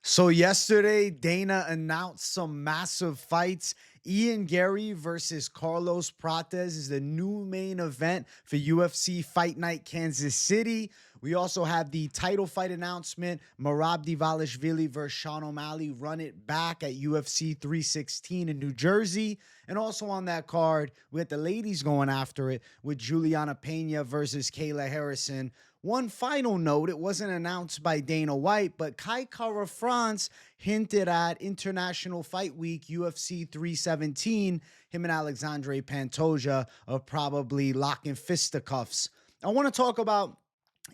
So yesterday, Dana announced some massive fights. Ian Gary versus Carlos Prates is the new main event for UFC Fight Night Kansas City. We also have the title fight announcement. Merab Dvalishvili versus Sean O'Malley run it back at UFC 316 in New Jersey. And also on that card, we got the ladies going after it with Juliana Peña versus Kayla Harrison. One final note, it wasn't announced by Dana White, but Kai Kara France hinted at International Fight Week UFC 317, him and Alexandre Pantoja are probably locking fisticuffs. I want to talk about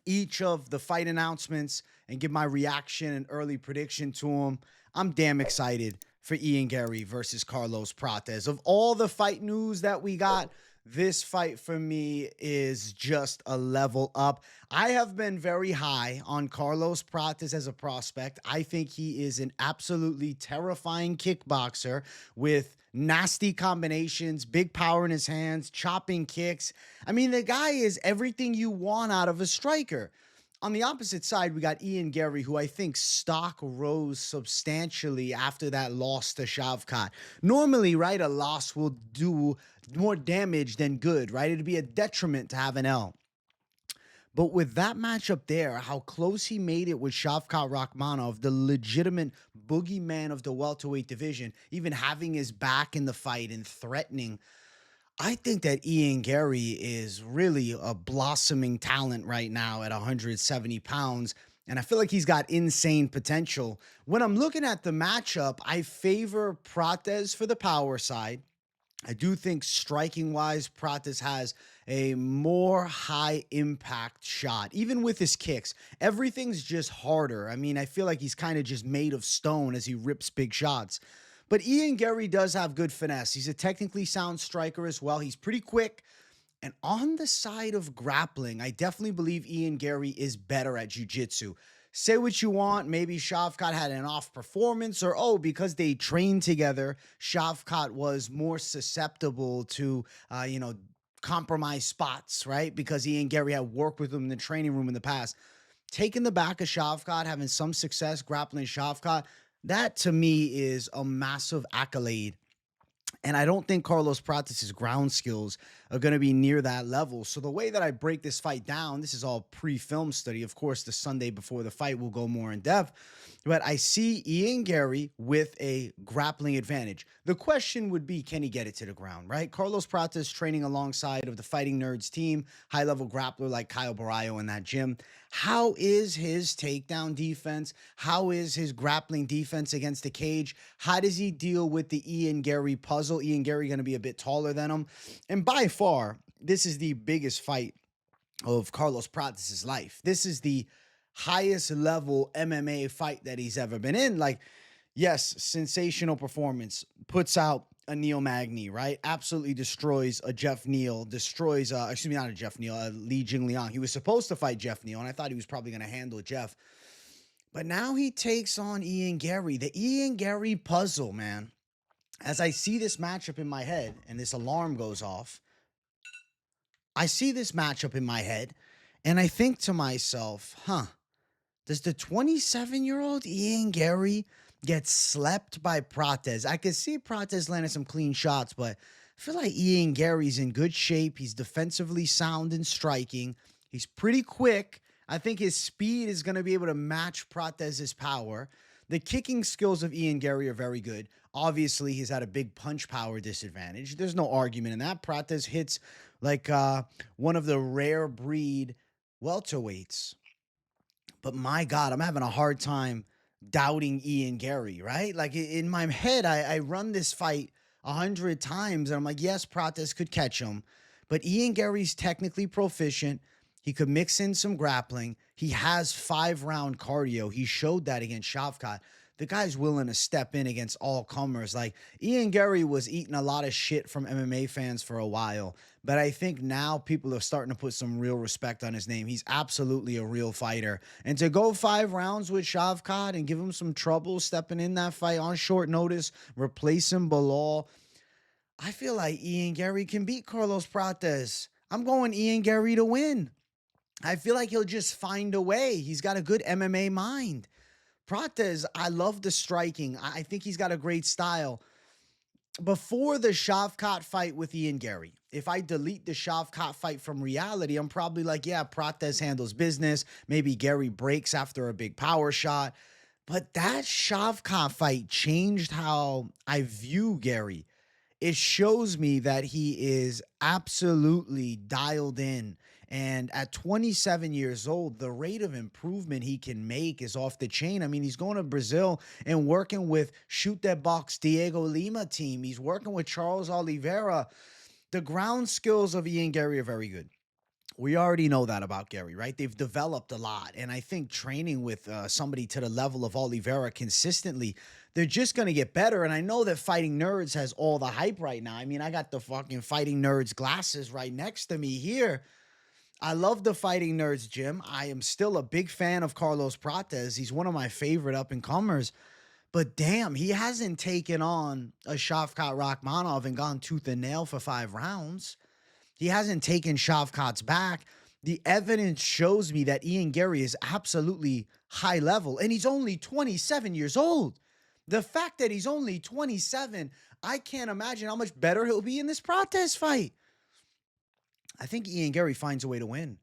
each of the fight announcements and give my reaction and early prediction to them. I'm damn excited for Ian Gary versus Carlos Prates. Of all the fight news that we got, this fight for me is just a level up. I have been very high on Carlos Prates as a prospect. I think he is an absolutely terrifying kickboxer with nasty combinations, big power in his hands, chopping kicks. I mean, the guy is everything you want out of a striker. On the opposite side, we got Ian Gary, who I think stock rose substantially after that loss to Shavkat. Normally, right, a loss will do more damage than good, right? It'd be a detriment to have an L. But with that matchup there, how close he made it with Shavkat Rakhmonov, the legitimate boogeyman of the welterweight division, even having his back in the fight and threatening, I think that Ian Gary is really a blossoming talent right now at 170 pounds. And I feel like he's got insane potential. When I'm looking at the matchup, I favor Prates for the power side. I do think striking wise, Prates has a more high impact shot, even with his kicks. Everything's just harder. I mean, I feel like he's kind of just made of stone as he rips big shots. But Ian Gary does have good finesse. He's a technically sound striker as well. He's pretty quick. And on the side of grappling, I definitely believe Ian Gary is better at jiu-jitsu. Say what you want. Maybe Shavkat had an off performance, or, oh, because they trained together, Shavkat was more susceptible to, compromise spots, right? Because Ian Gary had worked with him in the training room in the past. Taking the back of Shavkat, having some success grappling Shavkat, that to me is a massive accolade. And I don't think Carlos Prates' ground skills are going to be near that level. So the way that I break this fight down, this is all pre-film study. Of course, the Sunday before the fight, we'll go more in depth. But I see Ian Gary with a grappling advantage. The question would be, can he get it to the ground, right? Carlos Prates training alongside of the Fighting Nerds team, high-level grappler like Kyle Barrio in that gym. How is his takedown defense? How is his grappling defense against the cage? How does he deal with the Ian Gary puzzle? Ian Gary going to be a bit taller than him. And by far, this is the biggest fight of Carlos Prates' life. This is the highest level MMA fight that he's ever been in. Like, yes, sensational performance, puts out a Neil Magny, right? Absolutely destroys a Jeff Neal, destroys, not a Jeff Neal, Li Jingliang. He was supposed to fight Jeff Neal, and I thought he was probably going to handle Jeff. But now he takes on Ian Gary. The Ian Gary puzzle, man. As I see this matchup in my head, and this alarm goes off, I see this matchup in my head, and I think to myself, does the 27-year-old Ian Gary get slept by Prates? I could see Prates landing some clean shots, but I feel like Ian Gary's in good shape. He's defensively sound and striking. He's pretty quick. I think his speed is going to be able to match Prates' power. The kicking skills of Ian Gary are very good. Obviously, he's had a big punch power disadvantage. There's no argument in that. Prates hits like one of the rare breed welterweights. But my God, I'm having a hard time doubting Ian Gary, right? Like in my head, I run this fight 100 times and I'm like, yes, Prates could catch him. But Ian Gary's technically proficient. He could mix in some grappling. He has 5-round cardio. He showed that against Shavkat. The guy's willing to step in against all comers. Like, Ian Gary was eating a lot of shit from MMA fans for a while, but I think now people are starting to put some real respect on his name. He's absolutely a real fighter. And to go 5 rounds with Shavkat and give him some trouble stepping in that fight on short notice, replacing Bilal, I feel like Ian Gary can beat Carlos Prates. I'm going Ian Gary to win. I feel like he'll just find a way. He's got a good MMA mind. Prates, I love the striking. I think he's got a great style. Before the Shavkat fight with Ian Gary, if I delete the Shavkat fight from reality, I'm probably like, yeah, Prates handles business. Maybe Gary breaks after a big power shot. But that Shavkat fight changed how I view Gary. It shows me that he is absolutely dialed in. And at 27 years old, the rate of improvement he can make is off the chain. I mean, he's going to Brazil and working with Shoot That Box Diego Lima team. He's working with Charles Oliveira. The ground skills of Ian Gary are very good. We already know that about Gary, right? They've developed a lot. And I think training with somebody to the level of Oliveira consistently, they're just going to get better. And I know that Fighting Nerds has all the hype right now. I mean, I got the fucking Fighting Nerds glasses right next to me here. I love the Fighting Nerds gym. I am still a big fan of Carlos Prates. He's one of my favorite up-and-comers. But damn, he hasn't taken on a Shavkat Rakhmonov and gone tooth and nail for 5 rounds. He hasn't taken Shavkat's back. The evidence shows me that Ian Gary is absolutely high level, and he's only 27 years old. The fact that he's only 27, I can't imagine how much better he'll be in this Prates fight. I think Ian Gary finds a way to win.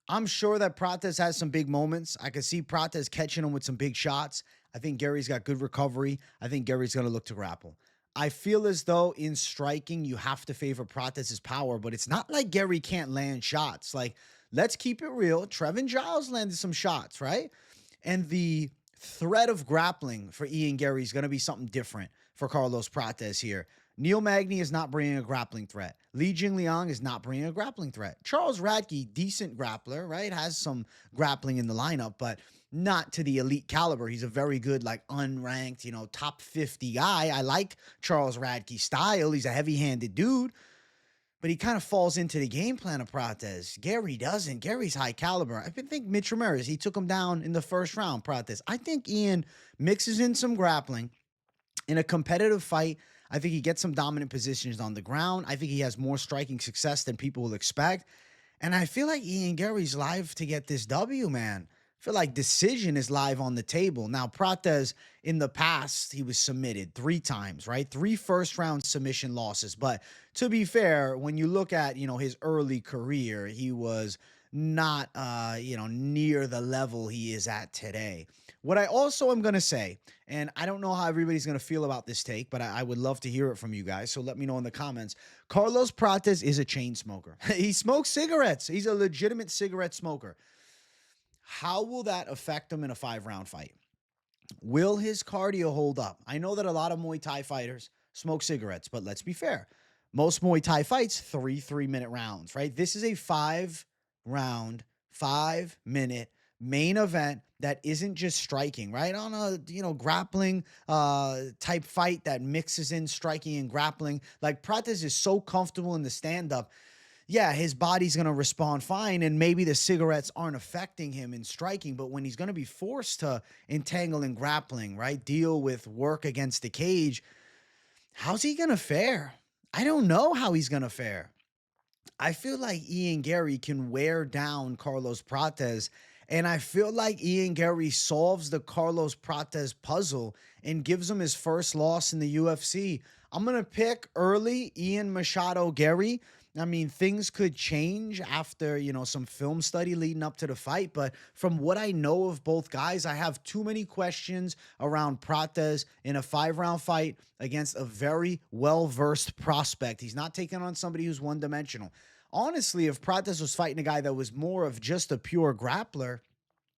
I'm sure that Prates has some big moments. I could see Prates catching him with some big shots. I think Gary's got good recovery. I think Gary's going to look to grapple. I feel as though in striking, you have to favor Prates' power, but it's not like Gary can't land shots. Like, let's keep it real. Trevin Giles landed some shots, right? And the threat of grappling for Ian Gary is going to be something different for Carlos Prates here. Neil Magny is not bringing a grappling threat. Li Jingliang is not bringing a grappling threat. Charles Radke, decent grappler, right? Has some grappling in the lineup, but not to the elite caliber. He's a very good, like, unranked, top 50 guy. I like Charles Radke's style. He's a heavy-handed dude, but he kind of falls into the game plan of Prates. Gary doesn't. Gary's high caliber. I think Mitch Ramirez, he took him down in the first round, Prates. I think Ian mixes in some grappling in a competitive fight. I think he gets some dominant positions on the ground. I think he has more striking success than people will expect. And I feel like Ian Gary's live to get this W, man. I feel like decision is live on the table. Now, Prates, in the past, he was submitted 3 times, right? 3 first-round submission losses. But to be fair, when you look at, his early career, he was not, near the level he is at today. What I also am going to say, and I don't know how everybody's going to feel about this take, but I would love to hear it from you guys. So let me know in the comments. Carlos Prates is a chain smoker. He smokes cigarettes. He's a legitimate cigarette smoker. How will that affect him in a 5-round fight? Will his cardio hold up? I know that a lot of Muay Thai fighters smoke cigarettes, but let's be fair. Most Muay Thai fights, 3-3-minute rounds, right? This is a 5-round, 5-minute main event that isn't just striking, right? On a, grappling type fight that mixes in striking and grappling. Like, Prates is so comfortable in the stand-up. Yeah, his body's going to respond fine, and maybe the cigarettes aren't affecting him in striking, but when he's going to be forced to entangle in grappling, right, deal with work against the cage, how's he going to fare? I don't know how he's going to fare. I feel like Ian Gary can wear down Carlos Prates, and I feel like Ian Gary solves the Carlos Prates puzzle and gives him his first loss in the UFC. I'm going to pick early Ian Machado Garry. I mean, things could change after, some film study leading up to the fight. But from what I know of both guys, I have too many questions around Prates in a 5-round fight against a very well-versed prospect. He's not taking on somebody who's one-dimensional. Honestly, if Prates was fighting a guy that was more of just a pure grappler,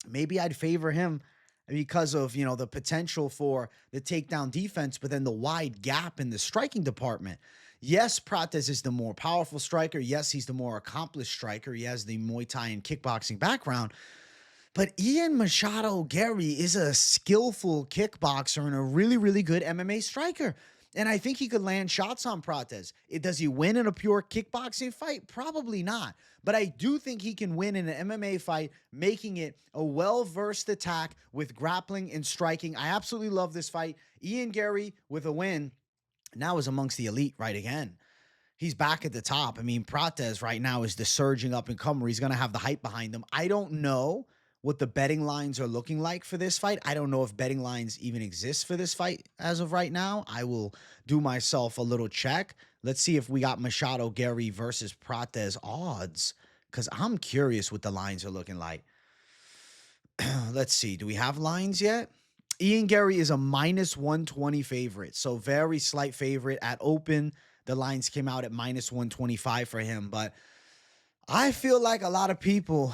maybe I'd favor him because of, the potential for the takedown defense, but then the wide gap in the striking department. Yes, Prates is the more powerful striker. Yes, he's the more accomplished striker. He has the Muay Thai and kickboxing background. But Ian Machado Garry is a skillful kickboxer and a really, really good MMA striker. And I think he could land shots on Prates. Does he win in a pure kickboxing fight? Probably not. But I do think he can win in an MMA fight, making it a well-versed attack with grappling and striking. I absolutely love this fight. Ian Gary with a win now is amongst the elite right again. He's back at the top. I mean, Prates right now is the surging up-and-comer. He's going to have the hype behind him. I don't know what the betting lines are looking like for this fight. I don't know if betting lines even exist for this fight as of right now. I will do myself a little check. Let's see if we got Machado Garry versus Prates odds, because I'm curious what the lines are looking like. Let's see. Do we have lines yet? Ian Garry is a minus 120 favorite, so very slight favorite. At open, the lines came out at minus 125 for him, but I feel like a lot of people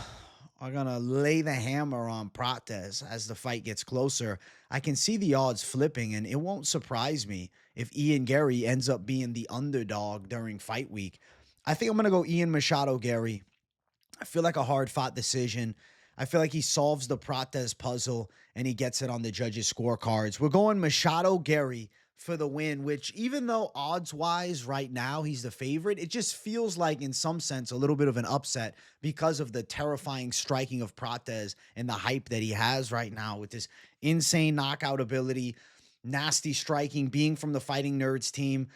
are going to lay the hammer on Prates as the fight gets closer. I can see the odds flipping, and it won't surprise me if Ian Garry ends up being the underdog during fight week. I think I'm going to go Ian Machado Garry. I feel like a hard-fought decision. I feel like he solves the Prates puzzle and he gets it on the judges' scorecards. We're going Machado Garry for the win, which even though odds-wise right now he's the favorite, it just feels like in some sense a little bit of an upset because of the terrifying striking of Prates and the hype that he has right now with this insane knockout ability, nasty striking, being from the Fighting Nerds team.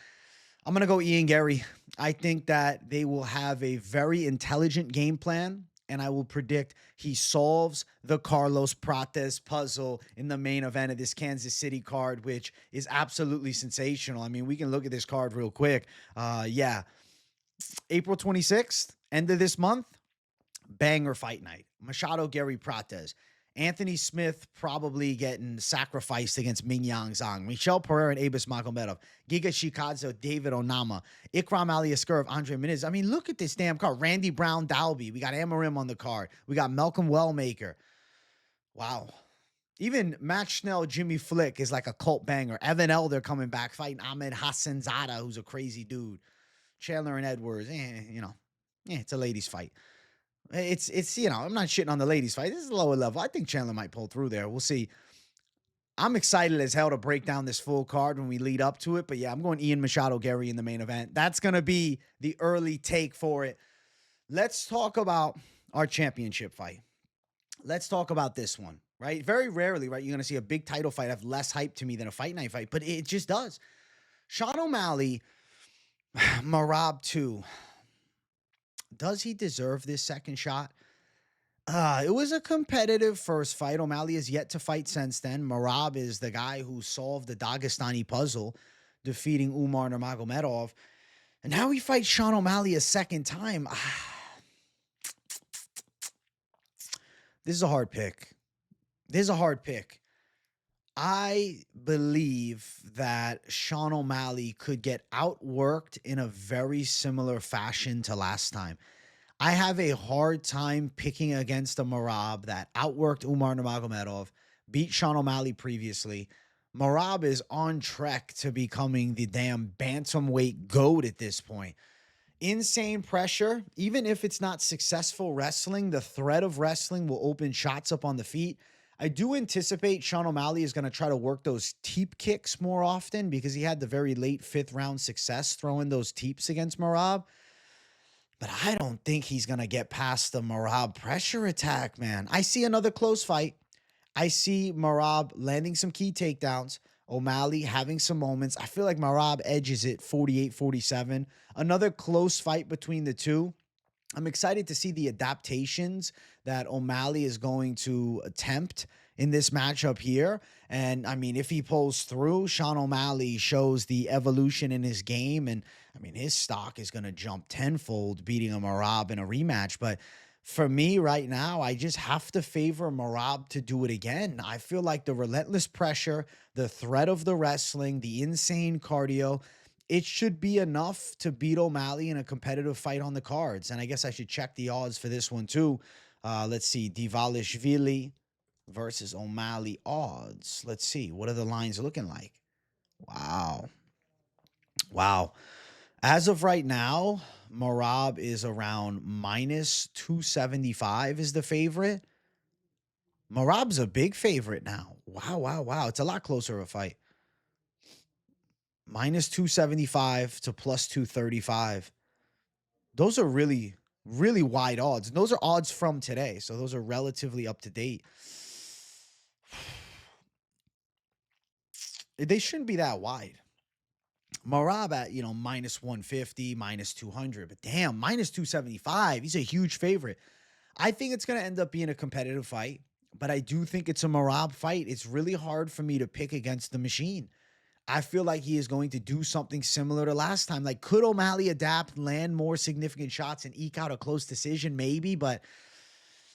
I'm going to go Ian Garry. I think that they will have a very intelligent game plan, and I will predict he solves the Carlos Prates puzzle in the main event of this Kansas City card, which is absolutely sensational. I mean, we can look at this card real quick. Yeah. April 26th, end of this month, banger fight night. Machado Garry Prates. Anthony Smith probably getting sacrificed against Ming Yang Zhang. Michel Pereira and Abus Magomedov. Giga Shikadzo, David Onama. Ikram Aliaskarov, Andre Menez. I mean, look at this damn card. Randy Brown Dalby. We got Amarim on the card. We got Malcolm Wellmaker. Wow. Even Matt Schnell, Jimmy Flick is like a cult banger. Evan Elder coming back fighting Ahmed Hassanzada, who's a crazy dude. Chandler and Edwards. It's a ladies fight. It's I'm not shitting on the ladies fight. This is a lower level. I think Chandler might pull through there. We'll see. I'm excited as hell to break down this full card when we lead up to it. But yeah, I'm going Ian Machado Garry in the main event. That's going to be the early take for it. Let's talk about our championship fight. Let's talk about this one, right? Very rarely, right, you're going to see a big title fight have less hype to me than a fight night fight, but it just does. Sean O'Malley, Merab 2. Does he deserve this second shot? It was a competitive first fight. O'Malley has yet to fight since then. Merab is the guy who solved the Dagestani puzzle, defeating Umar Nurmagomedov. And now he fights Sean O'Malley a second time. This is a hard pick. I believe that Sean O'Malley could get outworked in a very similar fashion to last time. I have a hard time picking against a Merab that outworked Umar Nurmagomedov, beat Sean O'Malley previously. Merab is on track to becoming the damn bantamweight GOAT at this point. Insane pressure. Even if it's not successful wrestling, the threat of wrestling will open shots up on the feet. I do anticipate Sean O'Malley is going to try to work those teep kicks more often because he had the very late 5th round success throwing those teeps against Merab. But I don't think he's going to get past the Merab pressure attack, man. I see another close fight. I see Merab landing some key takedowns. O'Malley having some moments. I feel like Merab edges it 48-47. Another close fight between the two. I'm excited to see the adaptations that O'Malley is going to attempt in this matchup here. And I mean, if he pulls through, Sean O'Malley shows the evolution in his game. And I mean, his stock is going to jump tenfold beating a Merab in a rematch. But for me right now, I just have to favor Merab to do it again. I feel like the relentless pressure, the threat of the wrestling, the insane cardio, it should be enough to beat O'Malley in a competitive fight on the cards. And I guess I should check the odds for this one too. Let's see. Dvalishvili versus O'Malley odds. Let's see. What are the lines looking like? Wow. As of right now, Merab is around minus 275 is the favorite. Merab's a big favorite now. Wow. It's a lot closer of a fight. Minus 275 to plus 235. Those are really, really wide odds. And those are odds from today. So those are relatively up to date. They shouldn't be that wide. Merab at, minus 150, minus 200. But damn, minus 275. He's a huge favorite. I think it's going to end up being a competitive fight, but I do think it's a Merab fight. It's really hard for me to pick against the machine. I feel like he is going to do something similar to last time. Like, could O'Malley adapt, land more significant shots, and eke out a close decision? Maybe, but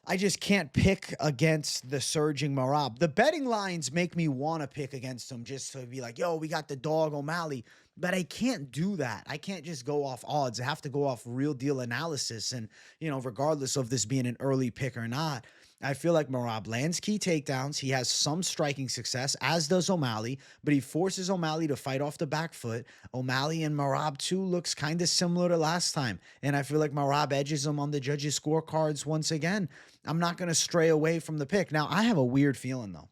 I just can't pick against the surging Merab. The betting lines make me want to pick against him just to be like, yo, we got the dog O'Malley. But I can't do that. I can't just go off odds. I have to go off real deal analysis. And, regardless of this being an early pick or not, I feel like Merab lands key takedowns. He has some striking success, as does O'Malley, but he forces O'Malley to fight off the back foot. O'Malley and Merab, too, looks kind of similar to last time. And I feel like Merab edges him on the judges' scorecards once again. I'm not going to stray away from the pick. Now, I have a weird feeling, though.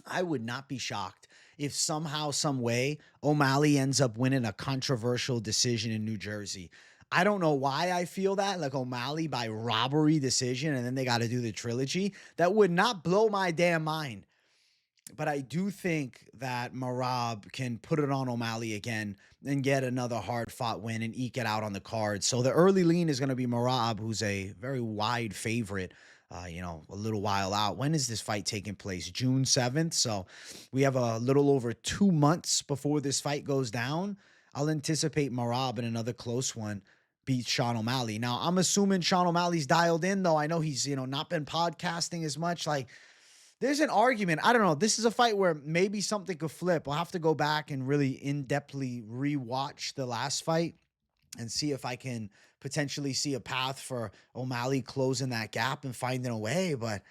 I would not be shocked if somehow, some way, O'Malley ends up winning a controversial decision in New Jersey. I don't know why I feel that, like O'Malley by robbery decision, and then they got to do the trilogy. That would not blow my damn mind. But I do think that Merab can put it on O'Malley again and get another hard-fought win and eke it out on the card. So the early lean is going to be Merab, who's a very wide favorite, a little while out. When is this fight taking place? June 7th. So we have a little over 2 months before this fight goes down. I'll anticipate Merab in another close one beat Sean O'Malley. Now, I'm assuming Sean O'Malley's dialed in, though. I know he's, not been podcasting as much. Like, there's an argument. I don't know. This is a fight where maybe something could flip. I'll have to go back and really in-depthly rewatch the last fight and see if I can potentially see a path for O'Malley closing that gap and finding a way. But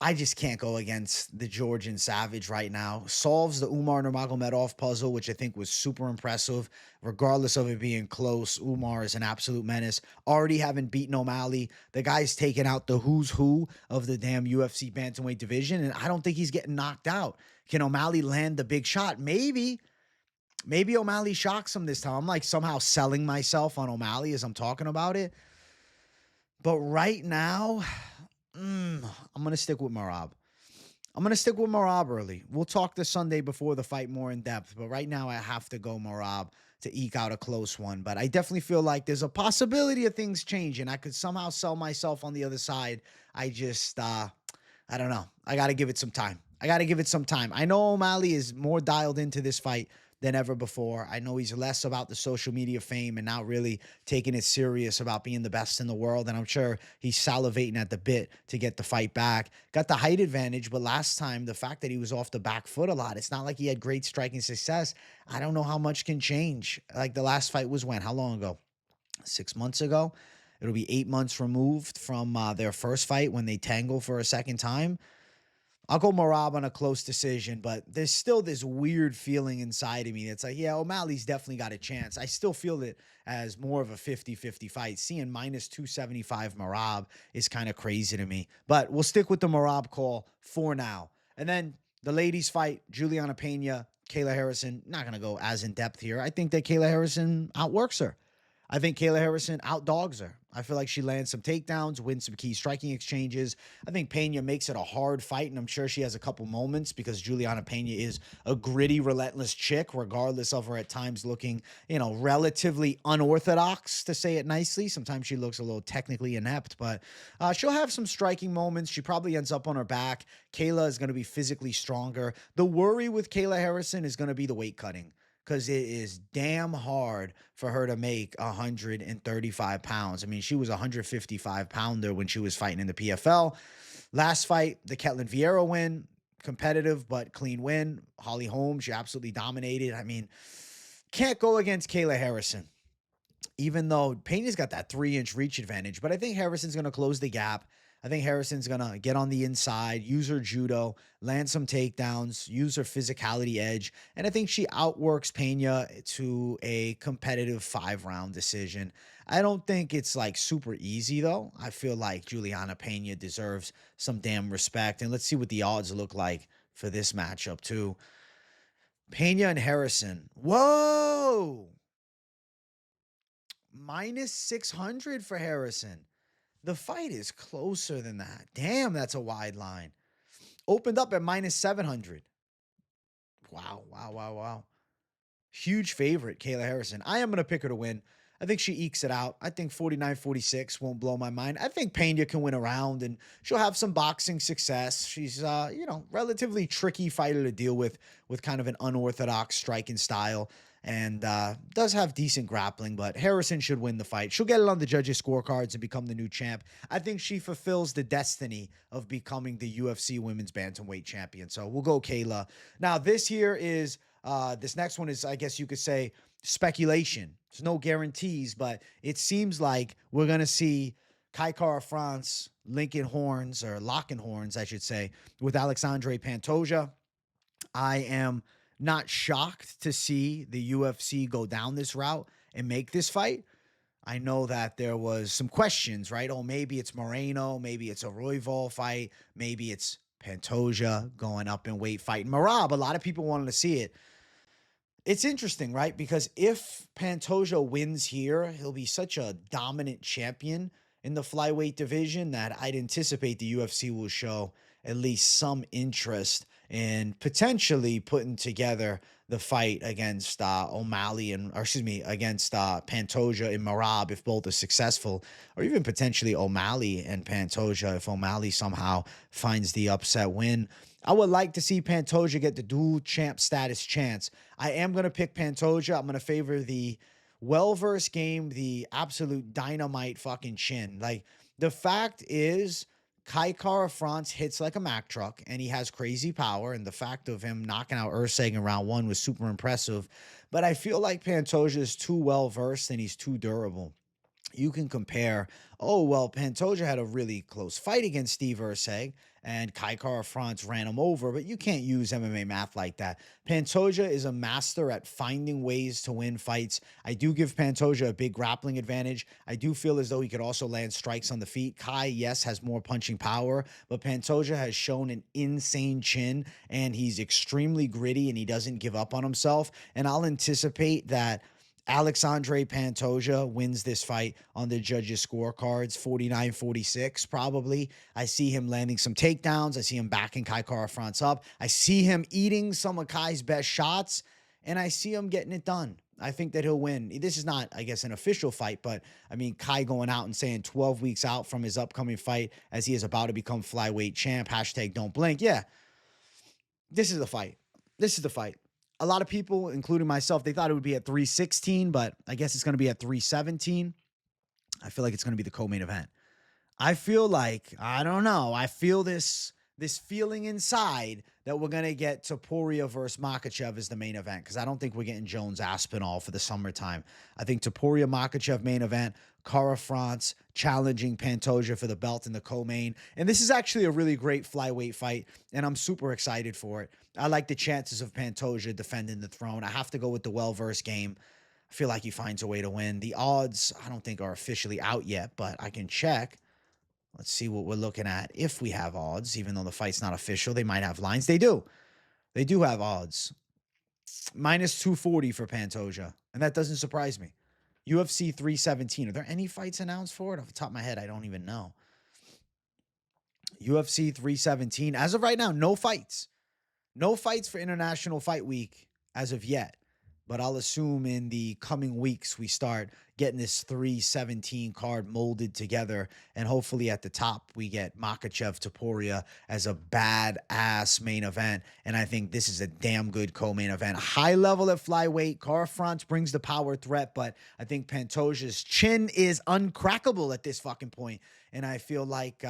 I just can't go against the Georgian Savage right now. Solves the Umar Nurmagomedov puzzle, which I think was super impressive. Regardless of it being close, Umar is an absolute menace. Already having beaten O'Malley, the guy's taken out the who's who of the damn UFC bantamweight division, and I don't think he's getting knocked out. Can O'Malley land the big shot? Maybe. Maybe O'Malley shocks him this time. I'm like somehow selling myself on O'Malley as I'm talking about it. But right now, I'm going to stick with Merab. I'm going to stick with Merab early. We'll talk the Sunday before the fight more in depth. But right now, I have to go Merab to eke out a close one. But I definitely feel like there's a possibility of things changing. I could somehow sell myself on the other side. I just, I don't know. I got to give it some time. I know O'Malley is more dialed into this fight than ever before. I know he's less about the social media fame and now really taking it serious about being the best in the world. And I'm sure he's salivating at the bit to get the fight back. Got the height advantage, but last time, the fact that he was off the back foot a lot, it's not like he had great striking success. I don't know how much can change. Like the last fight was when? How long ago? 6 months ago? It'll be 8 months removed from their first fight when they tangle for a second time. I'll go Merab on a close decision, but there's still this weird feeling inside of me that's like, yeah, O'Malley's definitely got a chance. I still feel it as more of a 50-50 fight. Seeing minus 275 Merab is kind of crazy to me. But we'll stick with the Merab call for now. And then the ladies fight, Juliana Peña, Kayla Harrison. Not going to go as in-depth here. I think that Kayla Harrison outworks her. I think Kayla Harrison outdogs her. I feel like she lands some takedowns, wins some key striking exchanges. I think Peña makes it a hard fight, and I'm sure she has a couple moments because Juliana Peña is a gritty, relentless chick, regardless of her at times looking, relatively unorthodox, to say it nicely. Sometimes she looks a little technically inept, but she'll have some striking moments. She probably ends up on her back. Kayla is going to be physically stronger. The worry with Kayla Harrison is going to be the weight cutting, because it is damn hard for her to make 135 pounds. I mean, she was a 155-pounder when she was fighting in the PFL. Last fight, the Ketlin Vieira win, competitive but clean win. Holly Holm, she absolutely dominated. I mean, can't go against Kayla Harrison, even though Peña's got that 3-inch reach advantage. But I think Harrison's going to close the gap. I think Harrison's going to get on the inside, use her judo, land some takedowns, use her physicality edge. And I think she outworks Peña to a competitive 5-round decision. I don't think it's like super easy, though. I feel like Juliana Peña deserves some damn respect. And let's see what the odds look like for this matchup, too. Peña and Harrison. Whoa! Minus 600 for Harrison. The fight is closer than that. Damn, that's a wide line. Opened up at minus 700. Wow. Huge favorite, Kayla Harrison. I am going to pick her to win. I think she ekes it out. I think 49-46 won't blow my mind. I think Peña can win a round and she'll have some boxing success. She's, relatively tricky fighter to deal with kind of an unorthodox striking style, and does have decent grappling, but Harrison should win the fight. She'll get it on the judges' scorecards and become the new champ. I think she fulfills the destiny of becoming the UFC Women's Bantamweight Champion. So we'll go Kayla. Now, this next one is, I guess you could say, speculation. There's no guarantees, but it seems like we're going to see Kai Kara France locking horns, I should say, with Alexandre Pantoja. I am not shocked to see the UFC go down this route and make this fight. I know that there was some questions, right? Oh, maybe it's Moreno, maybe it's a Royval fight, maybe it's Pantoja going up in weight fighting Merab. A lot of people wanted to see it. It's interesting, right? Because if Pantoja wins here, he'll be such a dominant champion in the flyweight division that I'd anticipate the UFC will show at least some interest in potentially putting together the fight against against Pantoja and Merab if both are successful, or even potentially O'Malley and Pantoja if O'Malley somehow finds the upset win. I would like to see Pantoja get the dual champ status chance. I am going to pick Pantoja. I'm going to favor the well-versed game, the absolute dynamite fucking chin. Like, the fact is, Kai Kara France hits like a Mack truck, and he has crazy power, and the fact of him knocking out Urseg in round one was super impressive. But I feel like Pantoja is too well-versed, and he's too durable. You can compare, Pantoja had a really close fight against Steve Urseg, and Kai Kara France ran him over, but you can't use MMA math like that. Pantoja is a master at finding ways to win fights. I do give Pantoja a big grappling advantage. I do feel as though he could also land strikes on the feet. Kai, yes, has more punching power, but Pantoja has shown an insane chin, and he's extremely gritty, and he doesn't give up on himself. And I'll anticipate that Alexandre Pantoja wins this fight on the judges' scorecards, 49-46 probably. I see him landing some takedowns. I see him backing Kai Kara France up. I see him eating some of Kai's best shots, and I see him getting it done. I think that he'll win. This is not, I guess, an official fight, but I mean, Kai going out and saying 12 weeks out from his upcoming fight as he is about to become flyweight champ, #don't blink. Yeah, this is the fight. This is the fight. A lot of people, including myself, they thought it would be at 316, but I guess it's going to be at 317. I feel like it's going to be the co-main event. I feel like, I don't know, I feel this feeling inside that we're going to get Topuria versus Makhachev as the main event, because I don't think we're getting Jones-Aspinall for the summertime. I think Topuria-Makhachev main event, Kara France challenging Pantoja for the belt in the co-main. And this is actually a really great flyweight fight, and I'm super excited for it. I like the chances of Pantoja defending the throne. I have to go with the well-versed game. I feel like he finds a way to win. The odds, I don't think are officially out yet, but I can check. Let's see what we're looking at. If we have odds, even though the fight's not official, they might have lines. They do. They do have odds. -240 for Pantoja, and that doesn't surprise me. UFC 317. Are there any fights announced for it? Off the top of my head, I don't even know. UFC 317. As of right now, no fights. No fights for International Fight Week as of yet. But I'll assume in the coming weeks we start getting this 317 card molded together. And hopefully at the top we get Makhachev Topuria as a badass main event. And I think this is a damn good co-main event. High level at flyweight. Kara France brings the power threat, but I think Pantoja's chin is uncrackable at this fucking point. And I feel like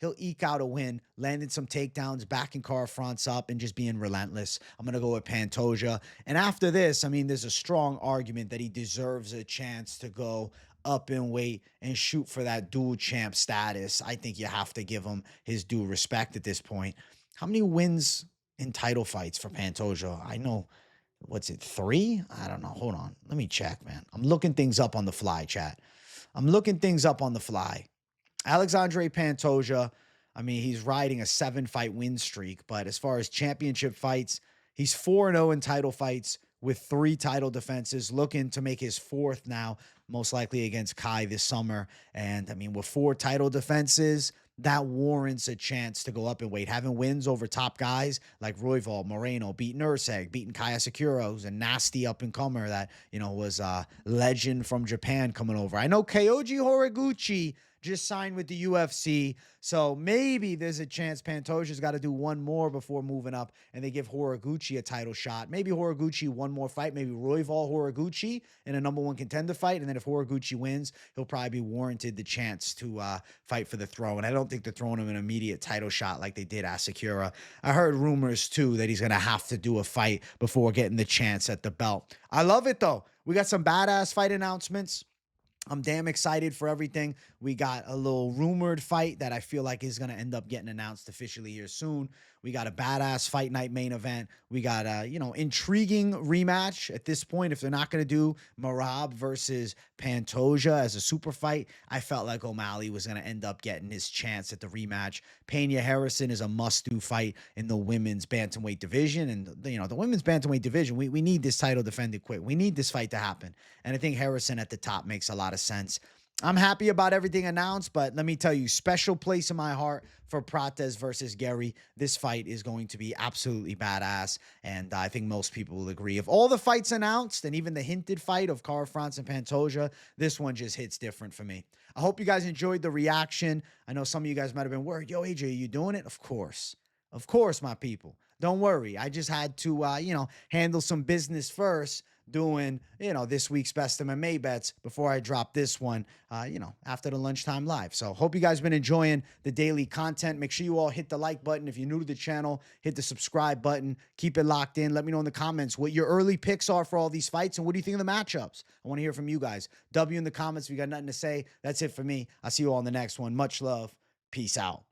he'll eke out a win, landing some takedowns, backing Kara France up, and just being relentless. I'm going to go with Pantoja. And after this, I mean, there's a strong argument that he deserves a chance to go up in weight and shoot for that dual champ status. I think you have to give him his due respect at this point. How many wins in title fights for Pantoja? I know, what's it, 3? I don't know. Hold on. Let me check, man. I'm looking things up on the fly, chat. I'm looking things up on the fly. Alexandre Pantoja, I mean, he's riding a 7-fight win streak, but as far as championship fights, he's 4-0 in title fights with 3 title defenses, looking to make his 4th now, most likely against Kai this summer. And I mean, with 4 title defenses, that warrants a chance to go up in weight. Having wins over top guys like Royval, Moreno, beating Urseg, beating Kaya Sakura, who's a nasty up-and-comer that, was a legend from Japan coming over. I know Kyoji Horiguchi just signed with the UFC, so maybe there's a chance Pantoja's got to do one more before moving up, and they give Horiguchi a title shot. Maybe Horiguchi one more fight, maybe Royval Horiguchi in a number one contender fight, and then if Horiguchi wins, he'll probably be warranted the chance to fight for the throne. I don't think they're throwing him an immediate title shot like they did Asakura. I heard rumors, too, that he's going to have to do a fight before getting the chance at the belt. I love it, though. We got some badass fight announcements. I'm damn excited for everything. We got a little rumored fight that I feel like is going to end up getting announced officially here soon. We got a badass fight night main event. We got a, intriguing rematch at this point. If they're not going to do Merab versus Pantoja as a super fight, I felt like O'Malley was going to end up getting his chance at the rematch. Peña Harrison is a must-do fight in the women's bantamweight division. And, the women's bantamweight division, we need this title defended quick. We need this fight to happen. And I think Harrison at the top makes a lot of sense. I'm happy about everything announced, but let me tell you, special place in my heart for Prates versus Garry. This fight is going to be absolutely badass, and I think most people will agree. Of all the fights announced, and even the hinted fight of Cara France and Pantoja, this one just hits different for me. I hope you guys enjoyed the reaction. I know some of you guys might have been worried. Yo, AJ, are you doing it? Of course. Of course, my people. Don't worry. I just had to, handle some business first, doing, this week's best MMA bets before I drop this one, after the lunchtime live. So hope you guys been enjoying the daily content. Make sure you all hit the like button. If you're new to the channel, hit the subscribe button. Keep it locked in. Let me know in the comments what your early picks are for all these fights and what do you think of the matchups. I want to hear from you guys. W in the comments if you got nothing to say. That's it for me. I'll see you all in the next one. Much love. Peace out.